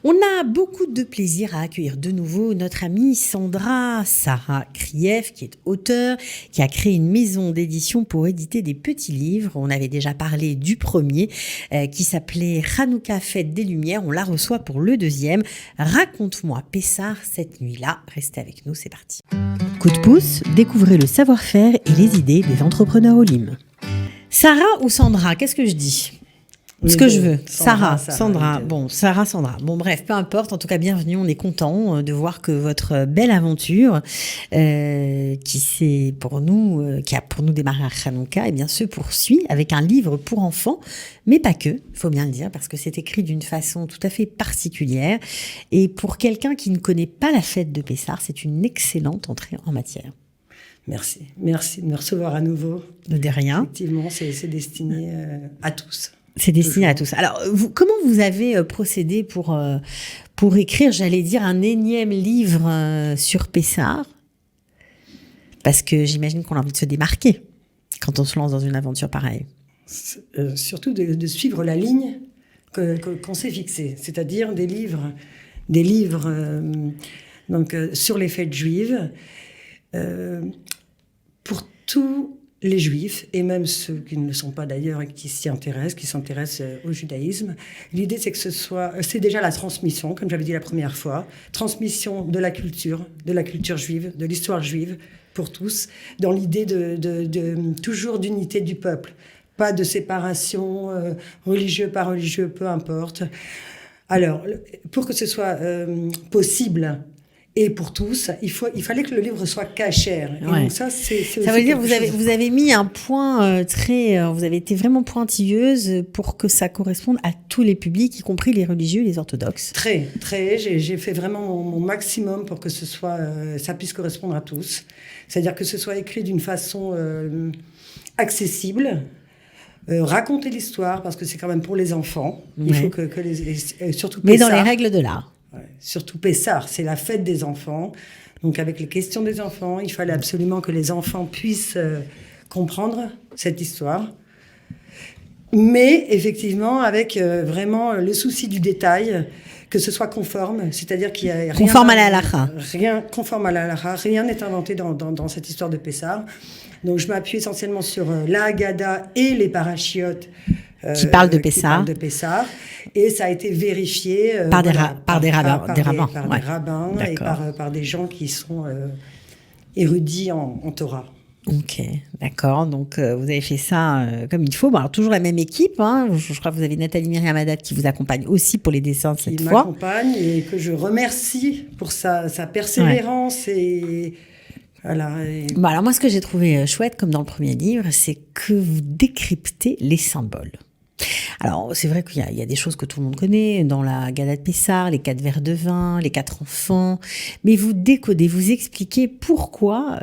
On a beaucoup de plaisir à accueillir de nouveau notre amie Sarah Krief, qui est auteure, qui a créé une maison d'édition pour éditer des petits livres. On avait déjà parlé du premier, qui s'appelait Hanouka, Fête des Lumières. On la reçoit pour le deuxième. Raconte-moi Pessar cette nuit-là. Restez avec nous, c'est parti. Coup de pouce, découvrez le savoir-faire et les idées des entrepreneurs Olim. Sarah ou Sandra, qu'est-ce que je dis ? Ce que je veux. Sandra. Bon, Sandra. Bon, bref, peu importe. En tout cas, bienvenue. On est content de voir que votre belle aventure, qui a pour nous démarré à Hanouka, eh bien, se poursuit avec un livre pour enfants, mais pas que. Faut bien le dire, parce que c'est écrit d'une façon tout à fait particulière. Et pour quelqu'un qui ne connaît pas la fête de Pessar, c'est une excellente entrée en matière. Merci de me recevoir à nouveau. De rien. Effectivement, c'est destiné à tous. C'est destiné à tous. Alors, comment vous avez procédé pour écrire, j'allais dire, un énième livre sur Pessar ? Parce que j'imagine qu'on a envie de se démarquer quand on se lance dans une aventure pareille. Surtout de suivre la ligne qu'on s'est fixée, c'est-à-dire des livres sur les fêtes juives, pour tous les juifs, et même ceux qui ne le sont pas d'ailleurs et qui s'intéressent au judaïsme. L'idée, c'est que c'est déjà la transmission, comme j'avais dit la première fois, transmission de la culture juive, de l'histoire juive, pour tous, dans l'idée toujours d'unité du peuple, pas de séparation, religieux par religieux, peu importe. Alors, pour que ce soit possible, et pour tous, il fallait que le livre soit cachère. Ouais. Donc ça veut dire que vous avez mis un point vous avez été vraiment pointilleuse pour que ça corresponde à tous les publics, y compris les religieux et les orthodoxes. Très. J'ai fait vraiment mon maximum pour que ça puisse correspondre à tous. C'est-à-dire que ce soit écrit d'une façon accessible. Raconter l'histoire, parce que c'est quand même pour les enfants. Ouais. Il faut que surtout mais Pessar, dans les règles de l'art. Ouais, surtout Pessar, c'est la fête des enfants. Donc avec les questions des enfants, il fallait absolument que les enfants puissent comprendre cette histoire. Mais effectivement, avec vraiment le souci du détail, que ce soit conforme, c'est-à-dire qu'il y a conforme à la halakha. Conforme à la halakha, rien n'est inventé dans cette histoire de Pessar. Donc je m'appuie essentiellement sur la Haggadah et les parachiotes qui parlent de Pessar. Et ça a été vérifié par des rabbins et par des gens qui sont érudits en Torah. Ok, d'accord. Donc, vous avez fait ça comme il faut. Bon, alors, toujours la même équipe. Hein. Je crois que vous avez Nathalie Myriam Haddad qui vous accompagne aussi pour les dessins cette fois. Qui m'accompagne et que je remercie pour sa persévérance et... Voilà. Bon, alors moi, ce que j'ai trouvé chouette, comme dans le premier livre, c'est que vous décryptez les symboles. Alors, c'est vrai qu'il y a des choses que tout le monde connaît, dans la Haggadah de Pessar, les 4 verres de vin, les 4 enfants, mais vous décodez, vous expliquez pourquoi,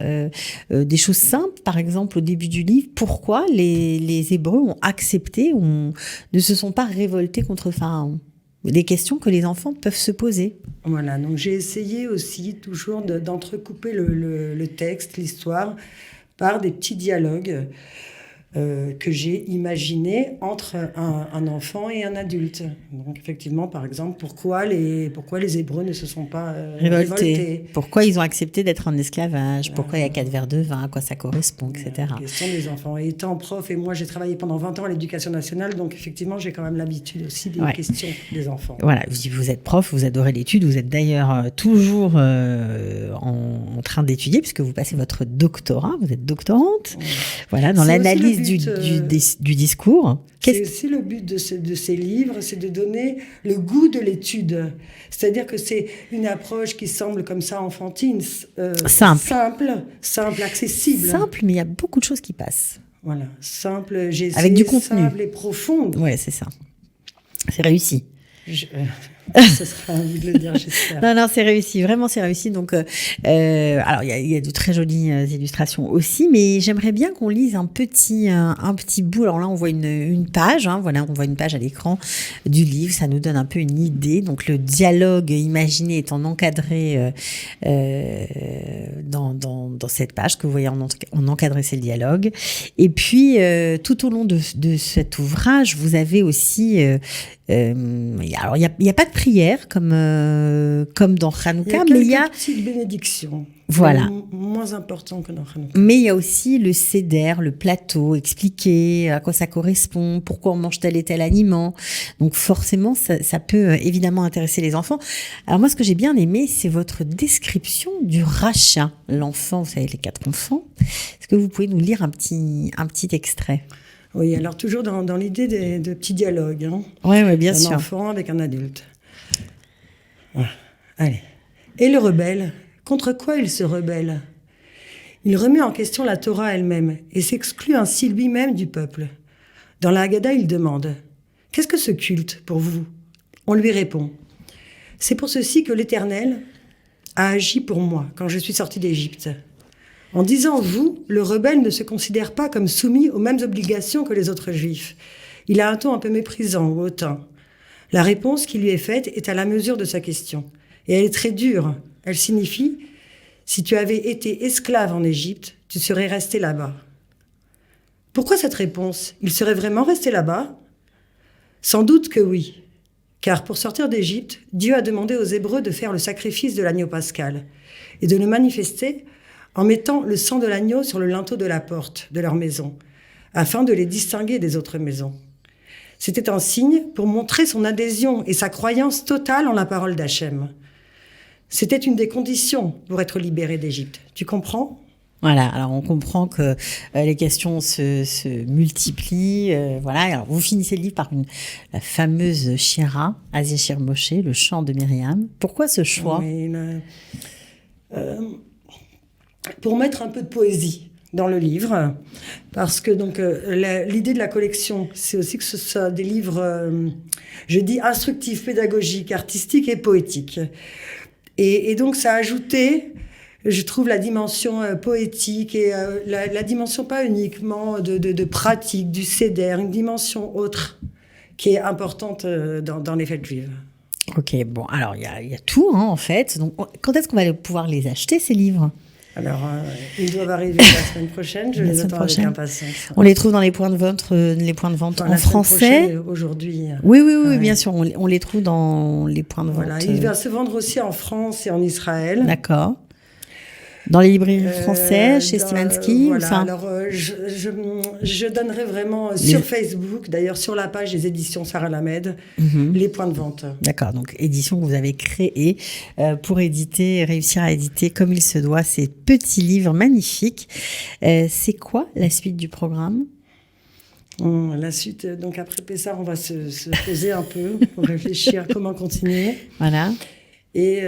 des choses simples, par exemple, au début du livre, pourquoi les Hébreux ont accepté ou ne se sont pas révoltés contre Pharaon. Des questions que les enfants peuvent se poser. Voilà, donc j'ai essayé aussi toujours d'entrecouper le texte, l'histoire, par des petits dialogues que j'ai imaginés entre un enfant et un adulte. Donc effectivement, par exemple, pourquoi les Hébreux ne se sont pas révoltés. Pourquoi ils ont accepté d'être en esclavage, pourquoi il y a 4 verres de vin, à quoi ça correspond, etc. La question des enfants. Et étant prof, et moi j'ai travaillé pendant 20 ans à l'éducation nationale, donc effectivement j'ai quand même l'habitude aussi des questions des enfants. Voilà, vous êtes prof, vous adorez l'étude, vous êtes d'ailleurs toujours en train d'étudier, puisque vous passez votre doctorat, vous êtes doctorante, voilà, dans l'analyse du discours. C'est aussi le but de ces livres, c'est de donner le goût de l'étude. C'est-à-dire que c'est une approche qui semble comme ça enfantine, simple, accessible. Simple, mais il y a beaucoup de choses qui passent. Voilà, simple, j'ai essayé avec du contenu. Simple et profonde. Ouais, c'est ça. C'est réussi. Ce sera à vous de le dire, j'espère. Non, c'est réussi. Vraiment, c'est réussi. Donc, alors, il y a de très jolies illustrations aussi, mais j'aimerais bien qu'on lise un petit bout. Alors là, on voit une page. Hein, voilà, on voit une page à l'écran du livre. Ça nous donne un peu une idée. Donc, le dialogue imaginé étant encadré dans cette page que vous voyez en encadré, c'est le dialogue. Et puis, tout au long de cet ouvrage, vous avez aussi Alors, il n'y a pas de prière comme dans Hanouka, mais il y a quelques petites bénédictions. Voilà. Moins important que dans Hanouka. Mais il y a aussi le seder, le plateau, expliquer à quoi ça correspond, pourquoi on mange tel et tel aliment. Donc forcément, ça peut évidemment intéresser les enfants. Alors moi, ce que j'ai bien aimé, c'est votre description du rachat. L'enfant, vous savez, les 4 enfants. Est-ce que vous pouvez nous lire un petit extrait ? Oui, alors toujours dans l'idée de petits dialogues. Hein. Oui, bien sûr. Un enfant avec un adulte. Voilà. Allez. Et le rebelle, contre quoi il se rebelle ? Il remet en question la Torah elle-même et s'exclut ainsi lui-même du peuple. Dans la Haggadah, il demande « Qu'est-ce que ce culte pour vous ?» On lui répond « C'est pour ceci que l'Éternel a agi pour moi quand je suis sorti d'Égypte. » En disant « vous », le rebelle ne se considère pas comme soumis aux mêmes obligations que les autres juifs. Il a un ton un peu méprisant ou hautain. La réponse qui lui est faite est à la mesure de sa question. Et elle est très dure. Elle signifie « si tu avais été esclave en Égypte, tu serais resté là-bas ». Pourquoi cette réponse ? Il serait vraiment resté là-bas ? Sans doute que oui. Car pour sortir d'Égypte, Dieu a demandé aux Hébreux de faire le sacrifice de l'agneau pascal et de le manifester en mettant le sang de l'agneau sur le linteau de la porte de leur maison, afin de les distinguer des autres maisons. C'était un signe pour montrer son adhésion et sa croyance totale en la parole d'Hachem. C'était une des conditions pour être libéré d'Égypte. Tu comprends ? Voilà, alors on comprend que les questions se multiplient. Voilà, alors vous finissez le livre par la fameuse Shira, Azir Shir Moshe, le chant de Myriam. Pourquoi ce choix ? Oui, pour mettre un peu de poésie dans le livre, parce que donc l'idée de la collection, c'est aussi que ce soit des livres, je dis instructifs, pédagogiques, artistiques et poétiques. Et donc ça a ajouté, je trouve, la dimension poétique et la dimension pas uniquement de pratique, du seder, une dimension autre qui est importante dans les fêtes juives. Ok, bon, alors il y a tout en fait. Donc, quand est-ce qu'on va pouvoir les acheter, ces livres ? Alors, ils doivent arriver la semaine prochaine. Je les attends avec impatience. On les trouve dans les points de vente, en français. Aujourd'hui. Oui, bien sûr. On les trouve dans les points de vente. Voilà, il va se vendre aussi en France et en Israël. D'accord. Dans les librairies françaises, chez Stimansky voilà, ou ça ? Alors, je donnerai vraiment sur Facebook, d'ailleurs sur la page des éditions Sarah Lamed, les points de vente. D'accord, donc édition que vous avez créée pour réussir à éditer comme il se doit ces petits livres magnifiques. C'est quoi la suite du programme ? La suite, donc après Pessah, on va se poser un peu pour réfléchir comment continuer. Voilà. Et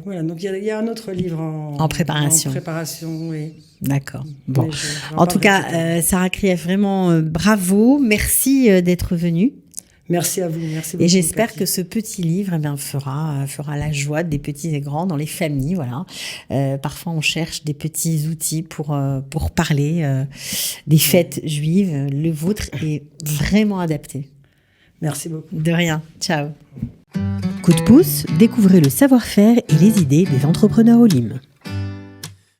voilà, donc il y a un autre livre en préparation. En préparation, oui. D'accord. Bon. En tout cas, Sarah Krief, vraiment bravo. Merci d'être venue. Merci à vous. Merci beaucoup. Et j'espère que ce petit livre fera la joie des petits et grands dans les familles. Voilà. Parfois, on cherche des petits outils pour parler des fêtes juives. Le vôtre est vraiment adapté. Merci beaucoup. De rien. Ciao. Coup de pouce, découvrez le savoir-faire et les idées des entrepreneurs Olim.